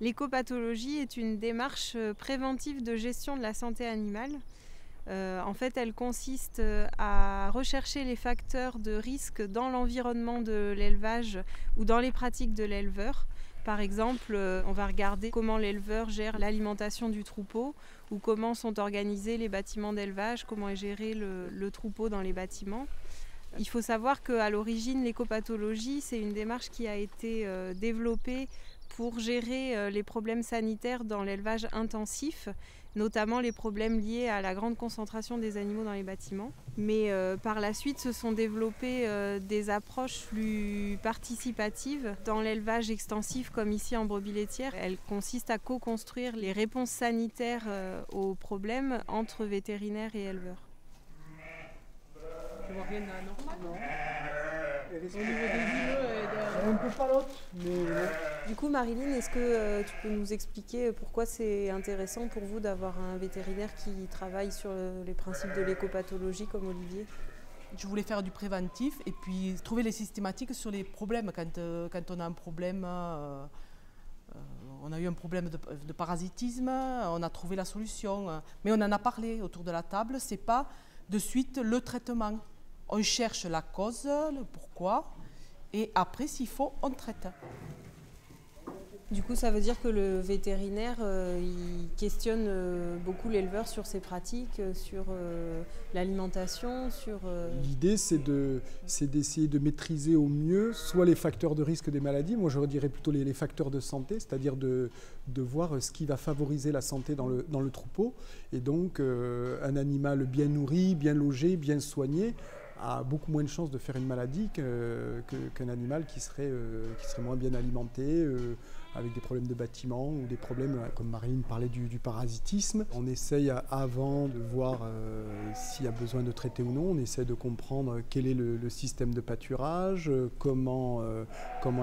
L'écopathologie est une démarche préventive de gestion de la santé animale. En fait, elle consiste à rechercher les facteurs de risque dans l'environnement de l'élevage ou dans les pratiques de l'éleveur. Par exemple, on va regarder comment l'éleveur gère l'alimentation du troupeau ou comment sont organisés les bâtiments d'élevage, comment est géré le troupeau dans les bâtiments. Il faut savoir qu'à l'origine, l'écopathologie, c'est une démarche qui a été développée pour gérer les problèmes sanitaires dans l'élevage intensif, notamment les problèmes liés à la grande concentration des animaux dans les bâtiments. Mais par la suite, se sont développées des approches plus participatives dans l'élevage extensif, comme ici en brebis laitière. Elle consiste à co-construire les réponses sanitaires aux problèmes entre vétérinaires et éleveurs. Je vois rien d'anormal. Non. Au niveau des yeux, Un peu pas l'autre, mais Du coup, Marilyn, est-ce que tu peux nous expliquer pourquoi c'est intéressant pour vous d'avoir un vétérinaire qui travaille sur les principes de l'écopathologie comme Olivier ? je voulais faire du préventif et puis trouver les systématiques sur les problèmes. Quand on a un problème, on a eu un problème de parasitisme, on a trouvé la solution. Mais on en a parlé autour de la table, c'est pas de suite le traitement. On cherche la cause, le pourquoi, et après, s'il faut, on traite. Du coup, ça veut dire que le vétérinaire, il questionne beaucoup l'éleveur sur ses pratiques, sur l'alimentation, sur... l'idée c'est d'essayer de maîtriser au mieux soit les facteurs de risque des maladies, moi je dirais plutôt les facteurs de santé, c'est-à-dire de voir ce qui va favoriser la santé dans le troupeau. Et donc un animal bien nourri, bien logé, bien soigné a beaucoup moins de chances de faire une maladie qu'un animal qui serait moins bien alimenté, avec des problèmes de bâtiment ou des problèmes, comme Marilyn parlait du parasitisme. On essaye avant de voir s'il y a besoin de traiter ou non, on essaie de comprendre quel est le système de pâturage, comment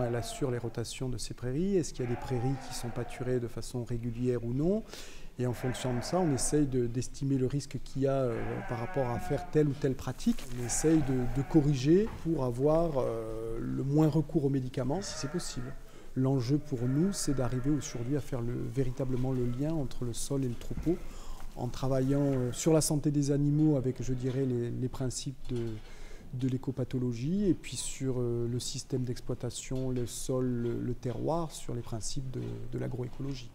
elle assure les rotations de ces prairies, est-ce qu'il y a des prairies qui sont pâturées de façon régulière ou non. Et en fonction de ça, on essaye d'estimer le risque qu'il y a par rapport à faire telle ou telle pratique. On essaye de corriger pour avoir le moins recours aux médicaments, si c'est possible. L'enjeu pour nous, c'est d'arriver aujourd'hui à faire véritablement le lien entre le sol et le troupeau, en travaillant sur la santé des animaux avec, je dirais, les principes de l'écopathologie, et puis sur le système d'exploitation, le sol, le terroir, sur les principes de l'agroécologie.